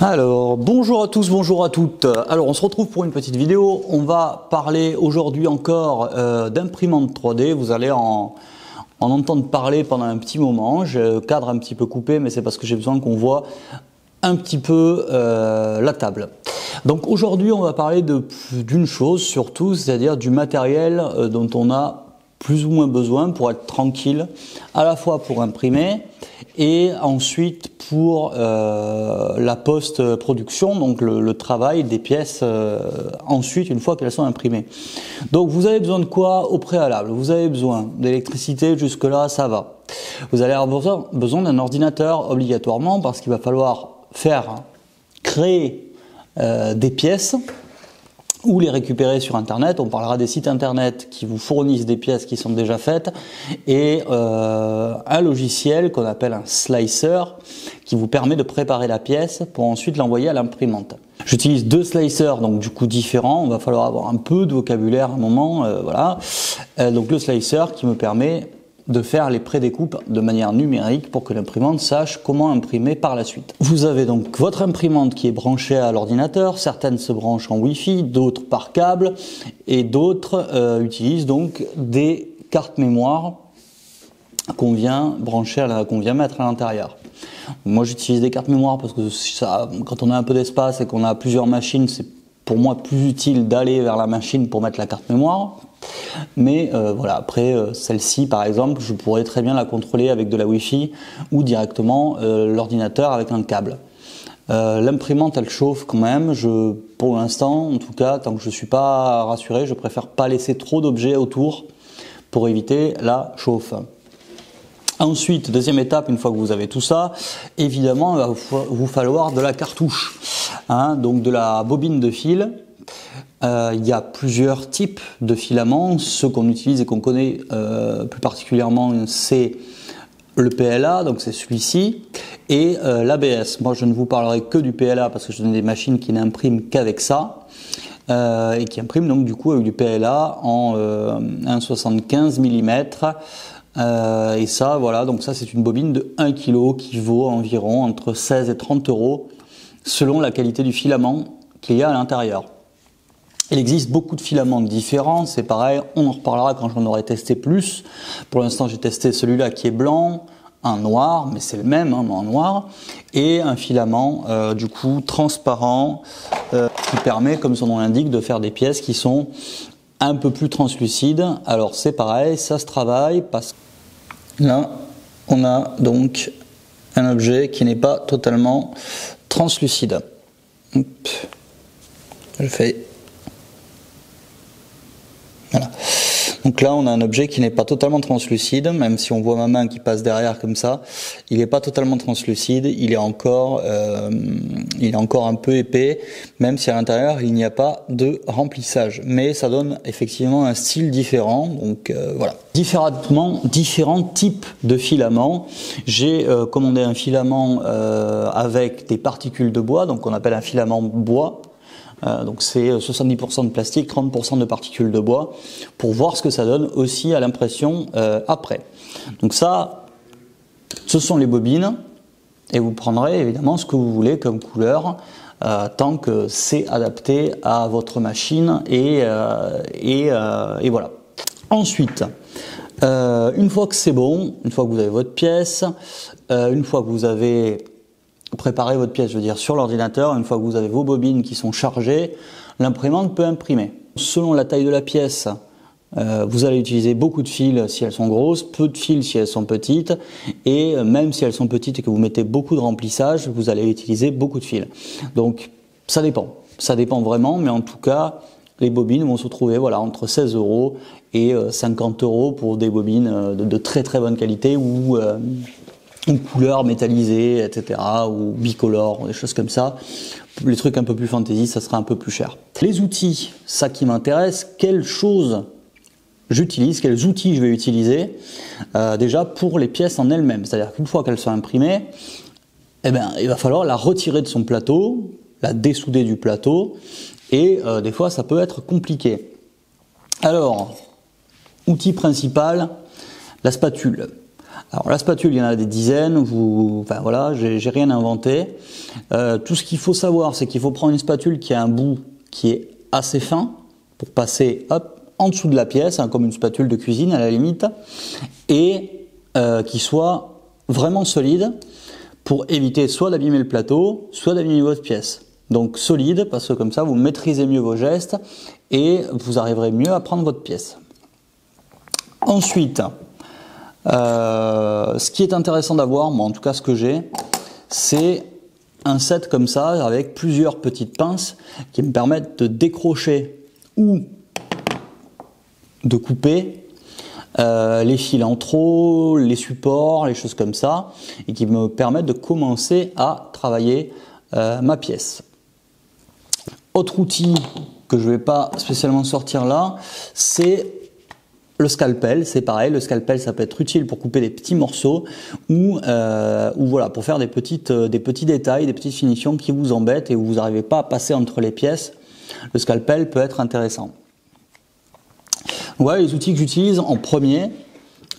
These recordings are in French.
Alors, bonjour à tous, bonjour à toutes. Alors, on se retrouve pour une petite vidéo. On va parler aujourd'hui encore d'imprimante 3D. Vous allez en entendre parler pendant un petit moment. J'ai le cadre un petit peu coupé, mais c'est parce que j'ai besoin qu'on voit un petit peu la table. Donc aujourd'hui, on va parler d'une chose surtout, c'est-à-dire du matériel dont on a plus ou moins besoin pour être tranquille, à la fois pour imprimer et ensuite pour la post-production, donc le travail des pièces ensuite une fois qu'elles sont imprimées. Donc vous avez besoin de quoi au préalable? Vous avez besoin d'électricité, jusque là ça va. Vous allez avoir besoin d'un ordinateur obligatoirement parce qu'il va falloir créer des pièces ou les récupérer sur internet. On parlera des sites internet qui vous fournissent des pièces qui sont déjà faites et un logiciel qu'on appelle un slicer qui vous permet de préparer la pièce pour ensuite l'envoyer à l'imprimante. J'utilise deux slicers donc du coup différents, il va falloir avoir un peu de vocabulaire à un moment, voilà. Donc le slicer qui me permet de faire les prédécoupes de manière numérique pour que l'imprimante sache comment imprimer par la suite. Vous avez donc votre imprimante qui est branchée à l'ordinateur, certaines se branchent en Wi-Fi, d'autres par câble et d'autres utilisent donc des cartes mémoire qu'on vient mettre à l'intérieur. Moi j'utilise des cartes mémoire parce que quand on a un peu d'espace et qu'on a plusieurs machines, c'est pour moi plus utile d'aller vers la machine pour mettre la carte mémoire. Mais voilà, après celle-ci par exemple, je pourrais très bien la contrôler avec de la Wi-Fi ou directement l'ordinateur avec un câble. L'imprimante elle chauffe quand même, pour l'instant en tout cas, tant que je ne suis pas rassuré, je préfère pas laisser trop d'objets autour pour éviter la chauffe. Ensuite, deuxième étape, une fois que vous avez tout ça, évidemment il va vous falloir de la cartouche, donc de la bobine de fil. Il y a plusieurs types de filaments. Ceux qu'on utilise et qu'on connaît plus particulièrement, c'est le PLA, donc c'est celui-ci, et l'ABS. Moi, je ne vous parlerai que du PLA parce que je donne des machines qui n'impriment qu'avec ça et qui impriment donc du coup avec du PLA en 1,75 mm. Et ça, voilà, donc ça c'est une bobine de 1 kg qui vaut environ entre 16 et 30 euros selon la qualité du filament qu'il y a à l'intérieur. Il existe beaucoup de filaments différents, c'est pareil, on en reparlera quand j'en aurai testé plus. Pour l'instant j'ai testé celui-là qui est blanc, un noir, mais c'est le même, mais en noir, et un filament du coup transparent qui permet, comme son nom l'indique, de faire des pièces qui sont un peu plus translucides. Alors c'est pareil, ça se travaille parce que là on a donc un objet qui n'est pas totalement translucide. Hop. Je fais... Voilà. Donc là on a un objet qui n'est pas totalement translucide, même si on voit ma main qui passe derrière comme ça, il n'est pas totalement translucide, il est encore un peu épais, même si à l'intérieur il n'y a pas de remplissage. Mais ça donne effectivement un style différent, donc voilà. Différents types de filaments. J'ai commandé un filament avec des particules de bois, donc on appelle un filament bois. Donc c'est 70% de plastique, 30% de particules de bois, pour voir ce que ça donne aussi à l'impression après. Donc ça, ce sont les bobines, et vous prendrez évidemment ce que vous voulez comme couleur, tant que c'est adapté à votre machine, et voilà. Ensuite, une fois que c'est bon, une fois que vous avez votre pièce, une fois que vous avez préparez votre pièce, je veux dire, sur l'ordinateur, une fois que vous avez vos bobines qui sont chargées, l'imprimante peut imprimer. Selon la taille de la pièce, vous allez utiliser beaucoup de fils si elles sont grosses, peu de fils si elles sont petites, et même si elles sont petites et que vous mettez beaucoup de remplissage, vous allez utiliser beaucoup de fils. Donc ça dépend vraiment, mais en tout cas, les bobines vont se trouver voilà, entre 16 euros et 50 euros pour des bobines de très très bonne qualité ou couleurs métallisées, etc., ou bicolores, des choses comme ça. Les trucs un peu plus fantasy, ça sera un peu plus cher. Les outils, ça qui m'intéresse, quelles choses j'utilise, quels outils je vais utiliser, déjà pour les pièces en elles-mêmes. C'est-à-dire qu'une fois qu'elles sont imprimées, eh ben, il va falloir la retirer de son plateau, la dessouder du plateau, et des fois ça peut être compliqué. Alors, outil principal, la spatule. Alors la spatule, il y en a des dizaines, enfin voilà, j'ai rien inventé. Tout ce qu'il faut savoir, c'est qu'il faut prendre une spatule qui a un bout qui est assez fin pour passer hop, en dessous de la pièce, hein, comme une spatule de cuisine à la limite, et qui soit vraiment solide pour éviter soit d'abîmer le plateau, soit d'abîmer votre pièce. Donc solide, parce que comme ça vous maîtrisez mieux vos gestes et vous arriverez mieux à prendre votre pièce. Ensuite, ce qui est intéressant d'avoir, moi en tout cas ce que j'ai, c'est un set comme ça avec plusieurs petites pinces qui me permettent de décrocher ou de couper les fils en trop, les supports, les choses comme ça, et qui me permettent de commencer à travailler ma pièce. Autre outil que je ne vais pas spécialement sortir là, c'est le scalpel. C'est pareil, le scalpel ça peut être utile pour couper des petits morceaux ou voilà, pour faire des petits détails, des petites finitions qui vous embêtent et où vous n'arrivez pas à passer entre les pièces. Le scalpel peut être intéressant. Voilà les outils que j'utilise en premier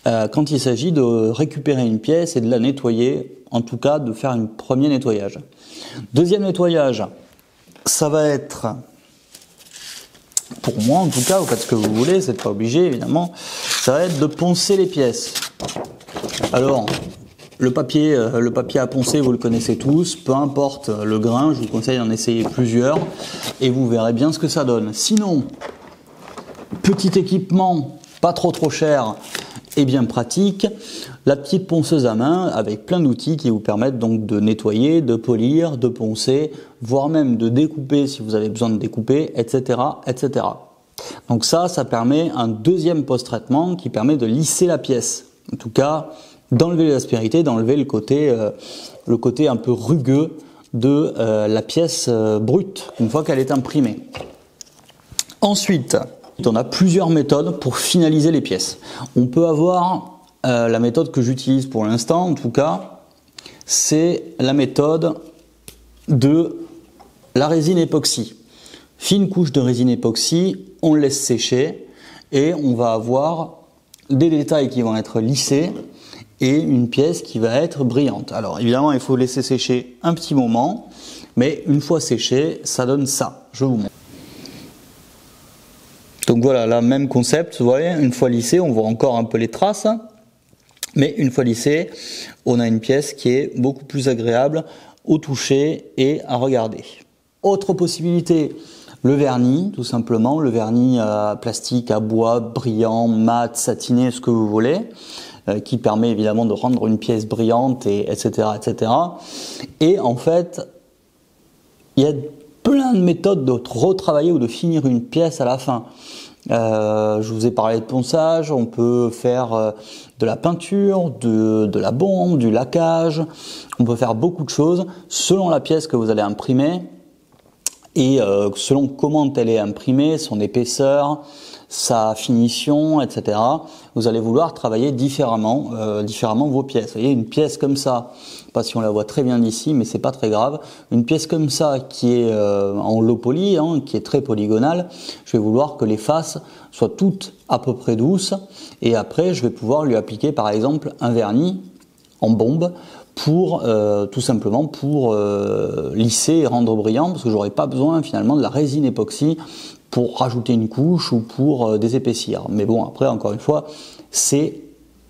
quand il s'agit de récupérer une pièce et de la nettoyer, en tout cas de faire un premier nettoyage. Deuxième nettoyage, ça va être, pour moi en tout cas, vous faites ce que vous voulez, c'est pas obligé évidemment, ça va être de poncer les pièces. Alors, le papier à poncer, vous le connaissez tous, peu importe le grain, je vous conseille d'en essayer plusieurs et vous verrez bien ce que ça donne. Sinon, petit équipement, pas trop cher et bien pratique, la petite ponceuse à main avec plein d'outils qui vous permettent donc de nettoyer, de polir, de poncer, voire même de découper si vous avez besoin de découper, etc., etc. Donc ça permet un deuxième post-traitement qui permet de lisser la pièce. En tout cas, d'enlever l'aspérité, d'enlever le côté un peu rugueux de la pièce brute une fois qu'elle est imprimée. Ensuite, on a plusieurs méthodes pour finaliser les pièces. On peut avoir la méthode que j'utilise pour l'instant, en tout cas, c'est la méthode de la résine époxy. Fine couche de résine époxy, on laisse sécher et on va avoir des détails qui vont être lissés et une pièce qui va être brillante. Alors évidemment, il faut laisser sécher un petit moment, mais une fois séché, ça donne ça. Je vous montre. Donc voilà, là, même concept, vous voyez, une fois lissé, on voit encore un peu les traces, mais une fois lissé, on a une pièce qui est beaucoup plus agréable au toucher et à regarder. Autre possibilité, le vernis, tout simplement, le vernis plastique, à bois, brillant, mat, satiné, ce que vous voulez, qui permet évidemment de rendre une pièce brillante, etc., etc. Et en fait, il y a plein de méthodes de retravailler ou de finir une pièce à la fin. Je vous ai parlé de ponçage, on peut faire de la peinture, de la bombe, du laquage, on peut faire beaucoup de choses selon la pièce que vous allez imprimer et selon comment elle est imprimée, son épaisseur, sa finition, etc. Vous allez vouloir travailler différemment vos pièces. Vous voyez, une pièce comme ça, je sais pas si on la voit très bien d'ici, mais c'est pas très grave. Une pièce comme ça qui est en low poly, hein, qui est très polygonale, je vais vouloir que les faces soient toutes à peu près douces. Et après, je vais pouvoir lui appliquer par exemple un vernis en bombe pour tout simplement pour lisser et rendre brillant, parce que j'aurai pas besoin finalement de la résine époxy pour rajouter une couche ou pour désépaissir. Mais bon, après, encore une fois, c'est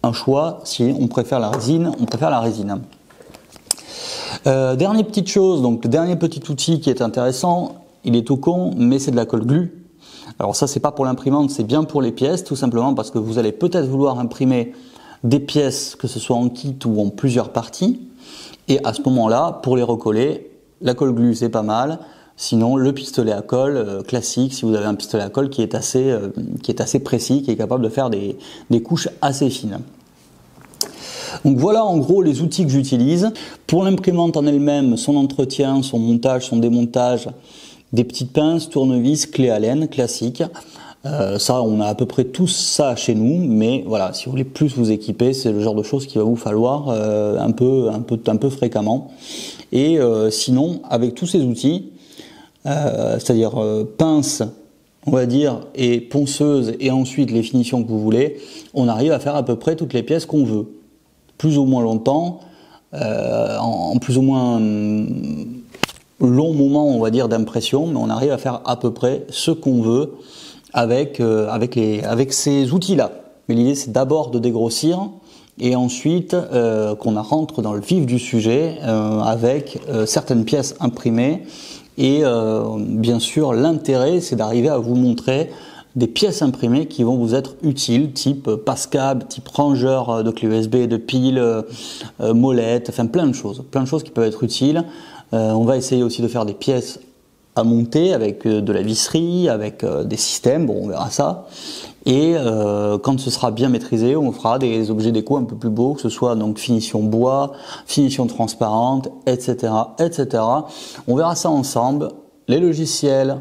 un choix. Si on préfère la résine, on préfère la résine. Dernière petite chose, donc le dernier petit outil qui est intéressant, il est tout con, mais c'est de la colle glue. Alors ça, c'est pas pour l'imprimante, c'est bien pour les pièces, tout simplement parce que vous allez peut-être vouloir imprimer des pièces, que ce soit en kit ou en plusieurs parties. Et à ce moment-là, pour les recoller, la colle glue, c'est pas mal. Sinon, le pistolet à colle classique, si vous avez un pistolet à colle qui est assez précis, qui est capable de faire des couches assez fines. Donc voilà en gros les outils que j'utilise. Pour l'imprimante en elle-même, son entretien, son montage, son démontage, des petites pinces, tournevis, clé Allen classique. Ça, on a à peu près tout ça chez nous, mais voilà, si vous voulez plus vous équiper, c'est le genre de choses qu'il va vous falloir un peu fréquemment. Et sinon, avec tous ces outils, c'est-à-dire pince, on va dire, et ponceuse, et ensuite les finitions que vous voulez, on arrive à faire à peu près toutes les pièces qu'on veut. plus ou moins longtemps, en plus ou moins long moment, on va dire, d'impression, mais on arrive à faire à peu près ce qu'on veut avec ces outils-là. Mais l'idée, c'est d'abord de dégrossir et ensuite qu'on rentre dans le vif du sujet avec certaines pièces imprimées. Et bien sûr, l'intérêt, c'est d'arriver à vous montrer des pièces imprimées qui vont vous être utiles, type passe-câble, type rangeur de clé USB, de piles, molette, enfin plein de choses qui peuvent être utiles. On va essayer aussi de faire des pièces à monter avec de la visserie, avec des systèmes, bon on verra ça. Et quand ce sera bien maîtrisé, on fera des objets déco un peu plus beaux, que ce soit donc finition bois, finition transparente, etc., etc. On verra ça ensemble, les logiciels,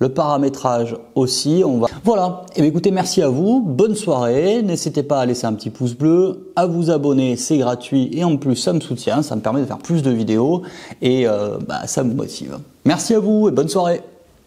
le paramétrage aussi. Voilà, et bien écoutez, merci à vous, bonne soirée, n'hésitez pas à laisser un petit pouce bleu, à vous abonner, c'est gratuit et en plus ça me soutient, ça me permet de faire plus de vidéos et ça me motive. Merci à vous et bonne soirée.